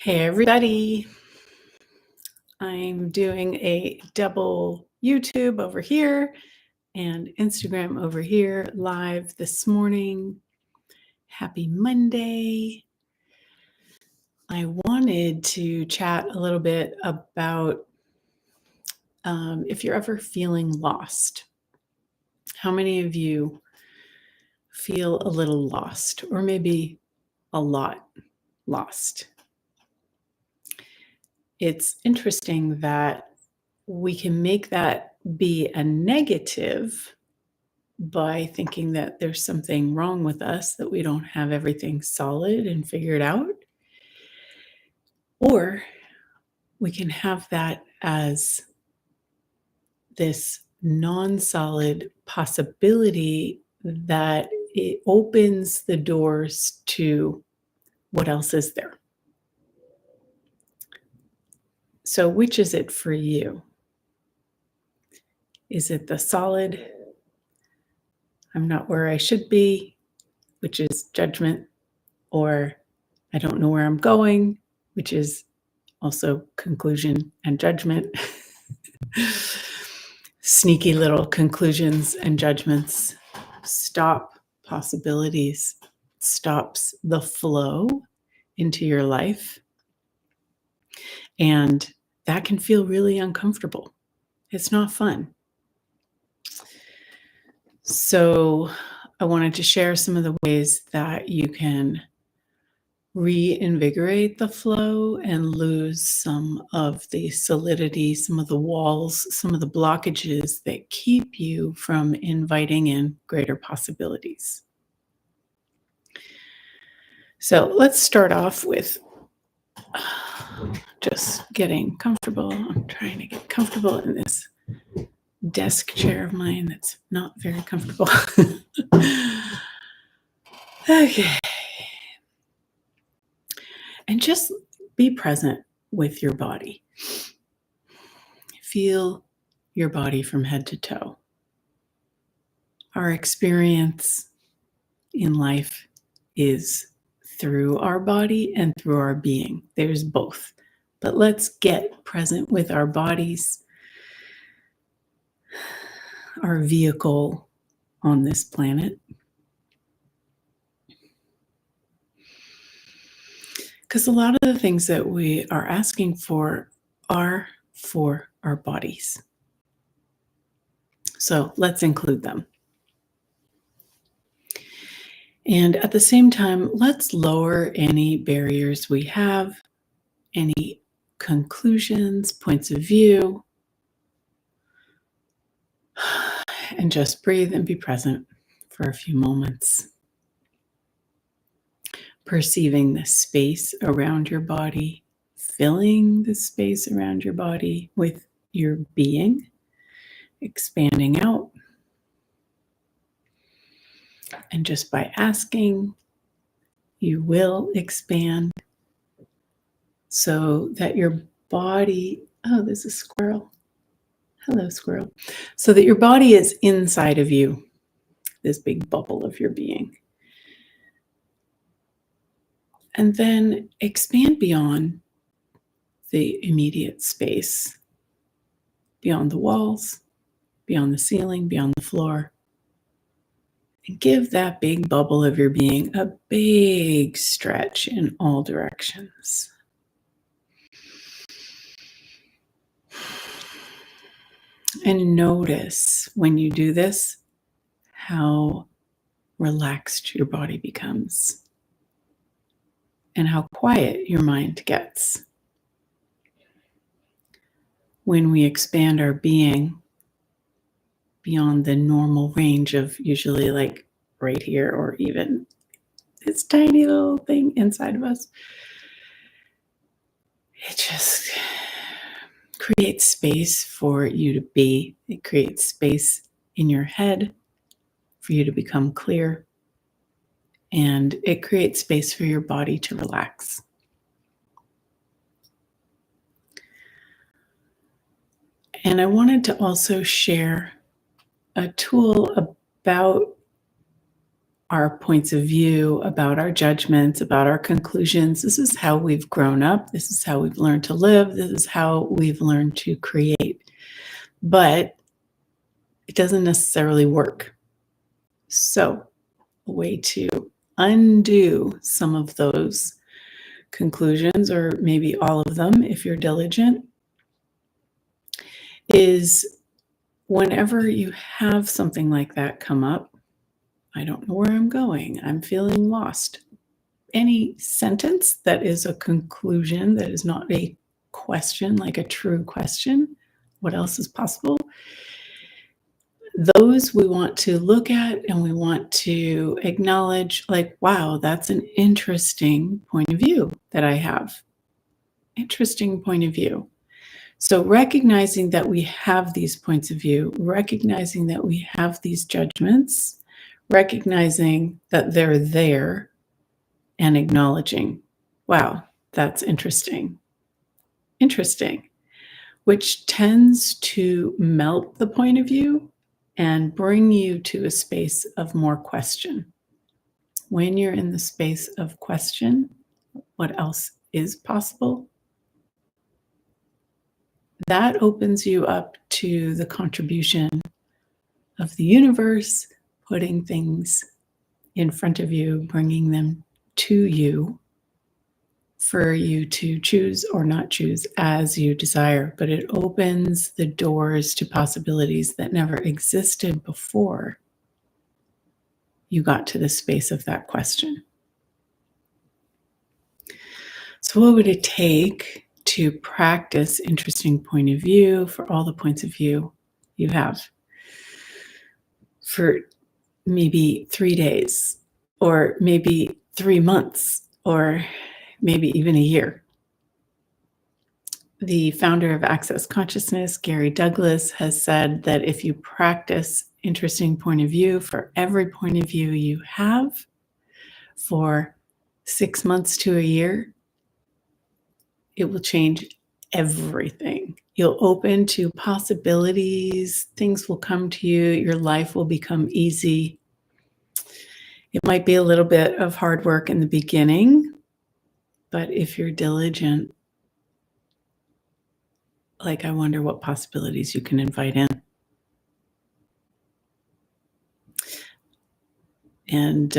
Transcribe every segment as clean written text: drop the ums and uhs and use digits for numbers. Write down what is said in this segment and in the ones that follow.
Hey everybody, I'm doing a double YouTube over here and Instagram over here live this morning. Happy Monday. I wanted to chat a little bit about if you're ever feeling lost. How many of you feel a little lost or maybe a lot lost? It's interesting that we can make that be a negative by thinking that there's something wrong with us, that we don't have everything solid and figured out. Or we can have that as this non-solid possibility that it opens the doors to what else is there. So which is it for you? Is it the solid, I'm not where I should be, which is judgment, or I don't know where I'm going, which is also conclusion and judgment? Sneaky little conclusions and judgments stop possibilities, stops the flow into your life. And that can feel really uncomfortable. It's not fun. So I wanted to share some of the ways that you can reinvigorate the flow and lose some of the solidity, some of the walls, some of the blockages that keep you from inviting in greater possibilities. So let's start off with just getting comfortable. I'm trying to get comfortable in this desk chair of mine that's not very comfortable. Okay. And just be present with your body. Feel your body from head to toe. Our experience in life is through our body and through our being. There's both. But let's get present with our bodies, our vehicle on this planet. Because a lot of the things that we are asking for are for our bodies. So let's include them. And at the same time, let's lower any barriers we have, any conclusions, points of view, and just breathe and be present for a few moments. Perceiving the space around your body, filling the space around your body with your being, expanding out. And just by asking, you will expand so that your body, oh, there's a squirrel. Hello, squirrel. So that your body is inside of you, this big bubble of your being. And then expand beyond the immediate space, beyond the walls, beyond the ceiling, beyond the floor. And give that big bubble of your being a big stretch in all directions. And notice when you do this, how relaxed your body becomes and how quiet your mind gets. When we expand our being beyond the normal range of usually like right here or even this tiny little thing inside of us, it just creates space for you to be. It creates space in your head for you to become clear. And it creates space for your body to relax. And I wanted to also share a tool about our points of view, about our judgments, about our conclusions. This is how we've grown up. This is how we've learned to live. This is how we've learned to create. But it doesn't necessarily work. So, a way to undo some of those conclusions, or maybe all of them if you're diligent, is whenever you have something like that come up, I don't know where I'm going, I'm feeling lost. Any sentence that is a conclusion, that is not a question, like a true question, what else is possible? Those we want to look at and we want to acknowledge, like, wow, that's an interesting point of view that I have. Interesting point of view. So recognizing that we have these points of view, recognizing that we have these judgments, recognizing that they're there, and acknowledging, wow, that's interesting. Interesting, which tends to melt the point of view and bring you to a space of more question. When you're in the space of question, what else is possible? That opens you up to the contribution of the universe, putting things in front of you, bringing them to you for you to choose or not choose as you desire. But it opens the doors to possibilities that never existed before you got to the space of that question. So what would it take to practice interesting point of view for all the points of view you have? For maybe 3 days, or maybe 3 months, or maybe even a year. The founder of Access Consciousness, Gary Douglas, has said that if you practice interesting point of view for every point of view you have for 6 months to a year, it will change everything. You'll open to possibilities, things will come to you, your life will become easy. It might be a little bit of hard work in the beginning, but if you're diligent, like, I wonder what possibilities you can invite in. And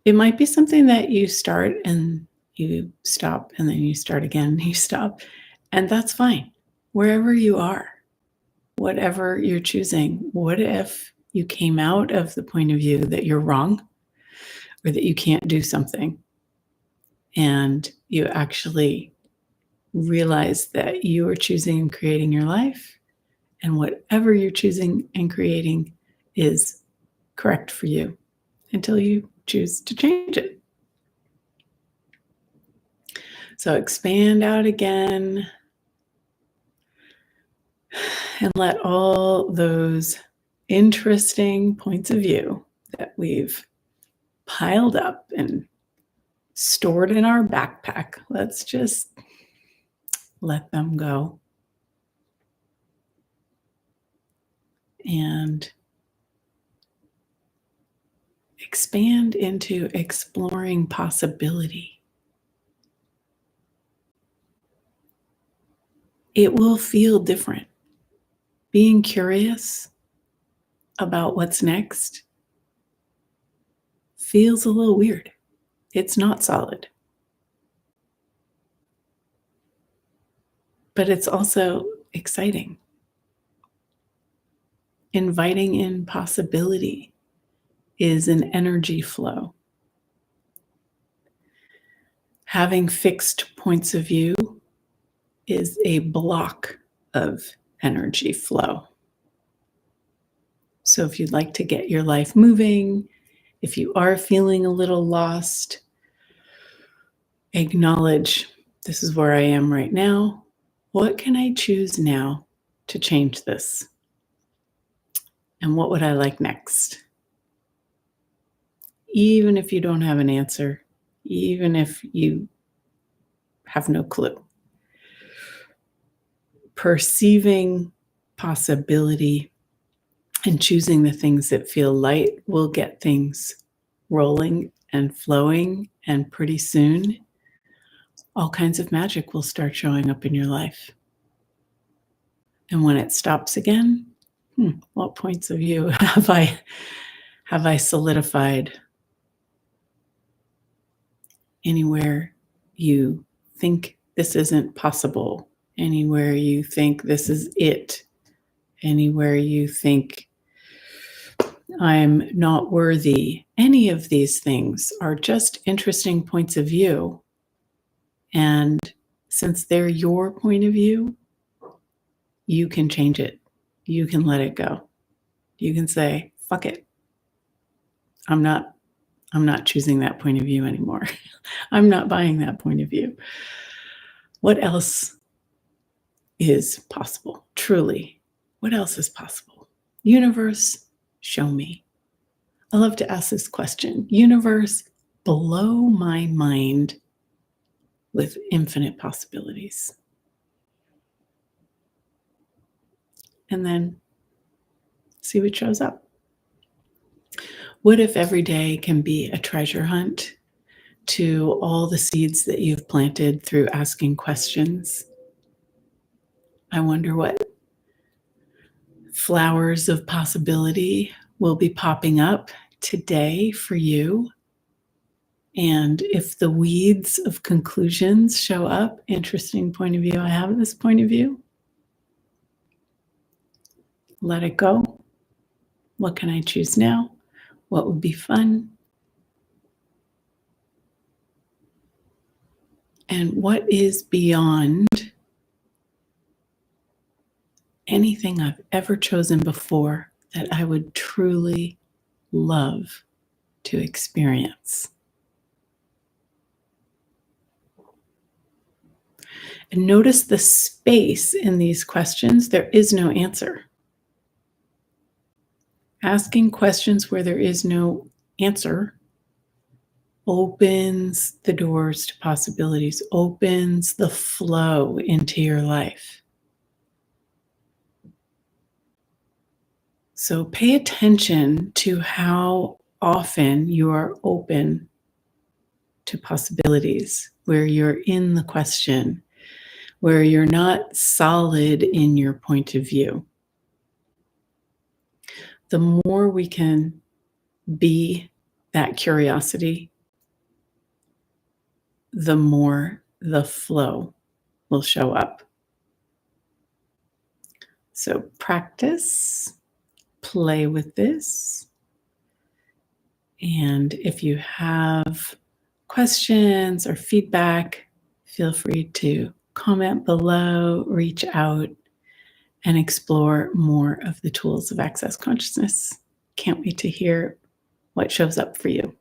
it might be something that you start and you stop, and then you start again, and you stop, and that's fine. Wherever you are, whatever you're choosing, what if you came out of the point of view that you're wrong or that you can't do something, and you actually realize that you are choosing and creating your life, and whatever you're choosing and creating is correct for you until you choose to change it. So expand out again and let all those interesting points of view that we've piled up and stored in our backpack, let's just let them go. And expand into exploring possibility. It will feel different. Being curious about what's next feels a little weird. It's not solid. But it's also exciting. Inviting in possibility is an energy flow. Having fixed points of view is a block of energy flow. So if you'd like to get your life moving, if you are feeling a little lost, acknowledge, this is where I am right now. What can I choose now to change this? And what would I like next? Even if you don't have an answer, even if you have no clue. Perceiving possibility and choosing the things that feel light will get things rolling and flowing, and pretty soon, all kinds of magic will start showing up in your life. And when it stops again, what points of view have I solidified? Anywhere you think this isn't possible, anywhere you think this is it, anywhere you think I'm not worthy, any of these things are just interesting points of view. And since they're your point of view, you can change it. You can let it go. You can say, fuck it. I'm not choosing that point of view anymore. I'm not buying that point of view. What else is possible? Truly, what else is possible? Universe, show me. I love to ask this question. Universe, blow my mind with infinite possibilities. And then see what shows up. What if every day can be a treasure hunt to all the seeds that you've planted through asking questions? I wonder what flowers of possibility will be popping up today for you. And if the weeds of conclusions show up, interesting point of view, I have this point of view. Let it go. What can I choose now? What would be fun? And what is beyond anything I've ever chosen before that I would truly love to experience? And notice the space in these questions. There is no answer. Asking questions where there is no answer opens the doors to possibilities, opens the flow into your life. So pay attention to how often you are open to possibilities, where you're in the question, where you're not solid in your point of view. The more we can be that curiosity, the more the flow will show up. So practice, play with this. And if you have questions or feedback, feel free to comment below, reach out, and explore more of the tools of Access Consciousness. Can't wait to hear what shows up for you.